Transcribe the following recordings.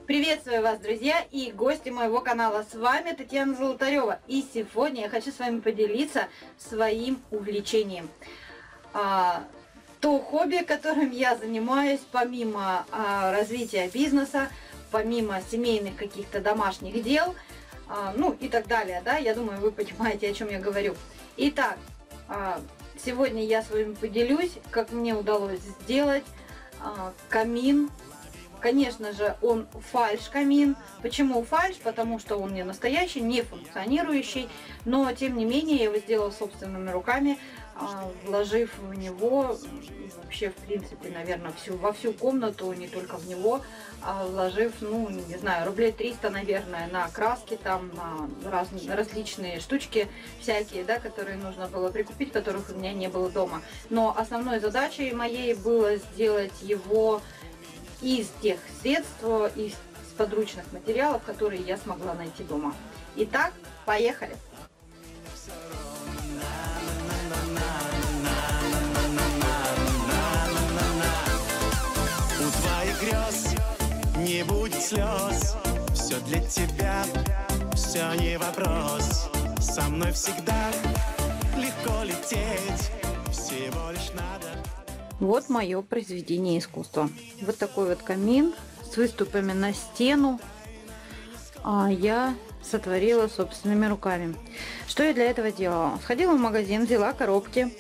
Приветствую вас, друзья и гости моего канала. С вами Татьяна Золотарева. И сегодня я хочу с вами поделиться своим увлечением. То хобби, которым я занимаюсь помимо развития бизнеса, помимо семейных каких-то домашних дел, ну и так далее. Да? Я думаю, вы понимаете, о чем я говорю. Итак, сегодня я с вами поделюсь, как мне удалось сделать камин. Конечно же, он фальш-камин. Почему фальш? Потому что он не настоящий, не функционирующий. Но, тем не менее, я его сделала собственными руками, вложив в него, вообще, в принципе, наверное, во всю комнату, не только в него, вложив, ну, не знаю, рублей 300, наверное, на краски, там, на различные штучки всякие, да, которые нужно было прикупить, которых у меня не было дома. Но основной задачей моей было сделать его из тех средств, из подручных материалов, которые я смогла найти дома. Итак, поехали! У твоих грез не будет слез, все для тебя, все не вопрос. Со мной всегда легко лететь, всего лишь надо. Вот мое произведение искусства. Вот такой вот камин с выступами на стену я сотворила собственными руками. Что я для этого делала? Сходила в магазин, взяла коробки.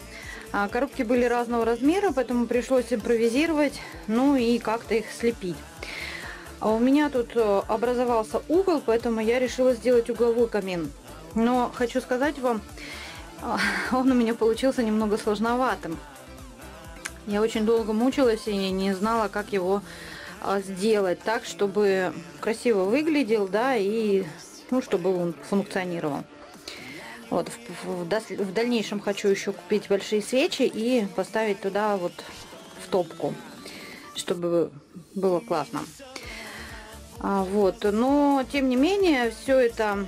Коробки были разного размера, поэтому пришлось импровизировать, ну и как-то их слепить. У меня тут образовался угол, поэтому я решила сделать угловой камин. Но хочу сказать вам, он у меня получился немного сложноватым. Я очень долго мучилась и не знала, как его сделать так, чтобы красиво выглядел, да, и ну, чтобы он функционировал. Вот, в дальнейшем хочу еще купить большие свечи и поставить туда вот в топку, чтобы было классно. Вот, но тем не менее все это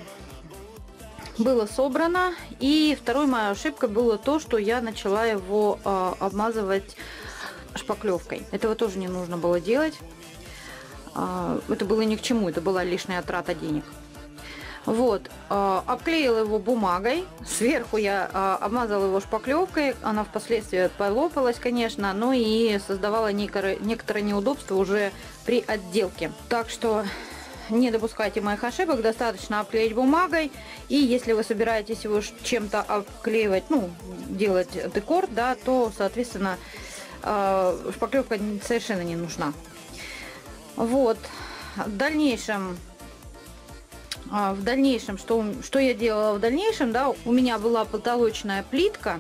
было собрано, и второй моей ошибкой было то, что я начала его обмазывать шпаклевкой. Этого тоже не нужно было делать. Это было ни к чему, это была лишняя трата денег. Вот, обклеила его бумагой, сверху я обмазала его шпаклевкой, она впоследствии полопалась, конечно, но и создавала некоторое неудобство уже при отделке. Так что не допускайте моих ошибок, достаточно обклеить бумагой. И если вы собираетесь его чем-то обклеивать, ну, делать декор, да, то, соответственно, шпаклевка совершенно не нужна. Вот. В дальнейшем, что я делала в дальнейшем, да, у меня была потолочная плитка.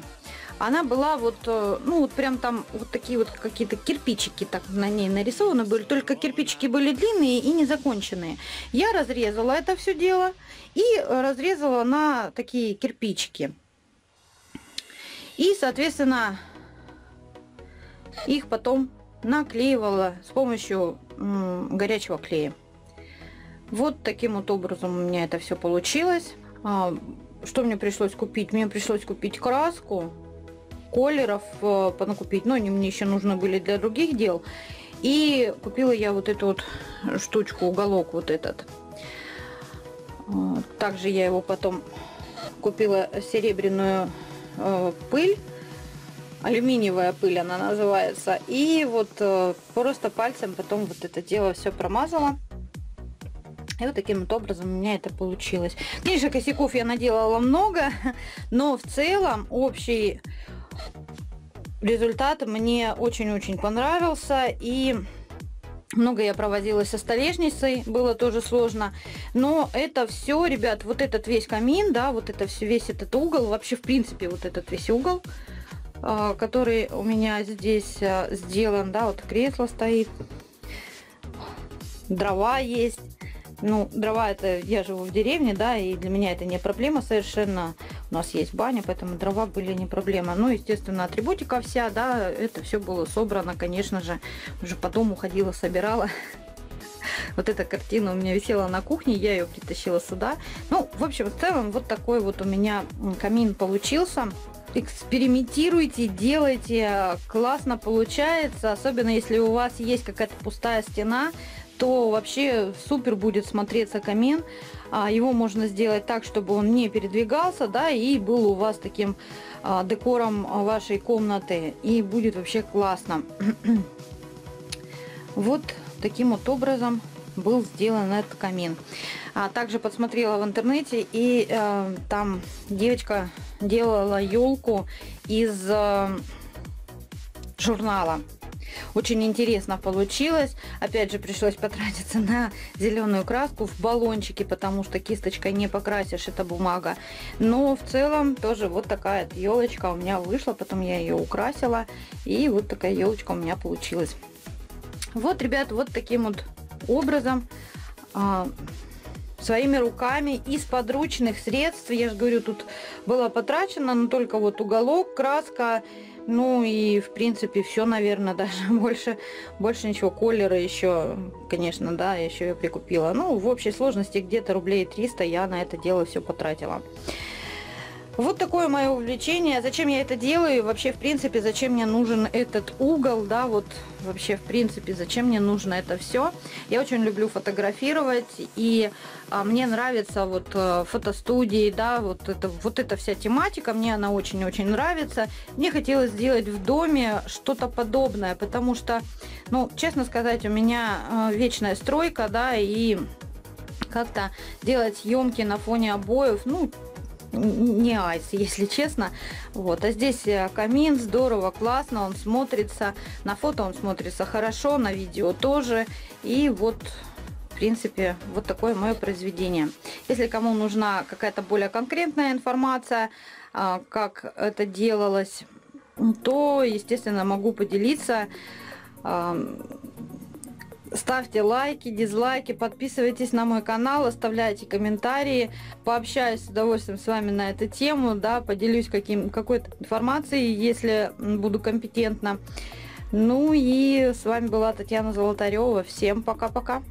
Она была вот, ну вот прям там вот такие вот какие-то кирпичики так на ней нарисованы были, только кирпичики были длинные и незаконченные. Я разрезала это все дело и разрезала на такие кирпичики. И, соответственно, их потом наклеивала с помощью горячего клея. Вот таким вот образом у меня это все получилось. Что мне пришлось купить? Мне пришлось купить краску, колеров понакупить, но они мне еще нужны были для других дел. И купила я вот эту вот штучку, уголок вот этот. Также я его потом купила серебряную пыль, алюминиевая пыль она называется. И вот просто пальцем потом вот это дело все промазала. И вот таким вот образом у меня это получилось. Конечно, косяков я наделала много, но в целом общий результат мне очень-очень понравился. И много я проводила со столешницей, было тоже сложно. Но это все, ребят, вот этот весь камин, да, вот это все, весь этот угол, вообще в принципе вот этот весь угол, который у меня здесь сделан, да, вот кресло стоит, дрова есть. Ну, дрова, это я живу в деревне, да, и для меня это не проблема совершенно. У нас есть баня, поэтому дрова были не проблема. Ну, естественно, атрибутика вся, да, это все было собрано, конечно же. Уже по дому ходила, собирала. Вот эта картина у меня висела на кухне, я ее притащила сюда. Ну, в общем, в целом, вот такой вот у меня камин получился. Экспериментируйте, делайте, классно получается. Особенно, если у вас есть какая-то пустая стена, то вообще супер будет смотреться камин. Его можно сделать так, чтобы он не передвигался, да, и был у вас таким декором вашей комнаты. И будет вообще классно. Вот таким вот образом был сделан этот камин. Также подсмотрела в интернете, и там девочка делала елку из журнала. Очень интересно получилось. Опять же, пришлось потратиться на зеленую краску в баллончике, потому что кисточкой не покрасишь, это бумага. Но в целом тоже вот такая елочка у меня вышла. Потом я ее украсила, и вот такая елочка у меня получилась. Вот, ребят, вот таким вот образом, своими руками, из подручных средств. Я же говорю, тут было потрачено, но только вот уголок, краска, ну и в принципе все, наверное, даже больше ничего. Колеры еще, конечно, да, еще я прикупила. Ну, в общей сложности где-то рублей 300 я на это дело все потратила. Вот такое мое увлечение. Зачем я это делаю? Вообще, в принципе, зачем мне нужен этот угол, да, вот вообще, в принципе, зачем мне нужно это все? Я очень люблю фотографировать, и мне нравится вот фотостудии, да, вот эта вся тематика, мне она очень-очень нравится. Мне хотелось сделать в доме что-то подобное, потому что, ну, честно сказать, у меня вечная стройка, да, и как-то делать съемки на фоне обоев, ну, не айс, если честно. Вот, а здесь камин, здорово, классно, он смотрится, на фото он смотрится хорошо, на видео тоже. И вот, в принципе, вот такое мое произведение. Если кому нужна какая-то более конкретная информация, как это делалось, то, естественно, могу поделиться. Ставьте лайки, дизлайки, подписывайтесь на мой канал, оставляйте комментарии. Пообщаюсь с удовольствием с вами на эту тему, да, поделюсь какой-то информацией, если буду компетентна. Ну и с вами была Татьяна Золотарева. Всем пока-пока.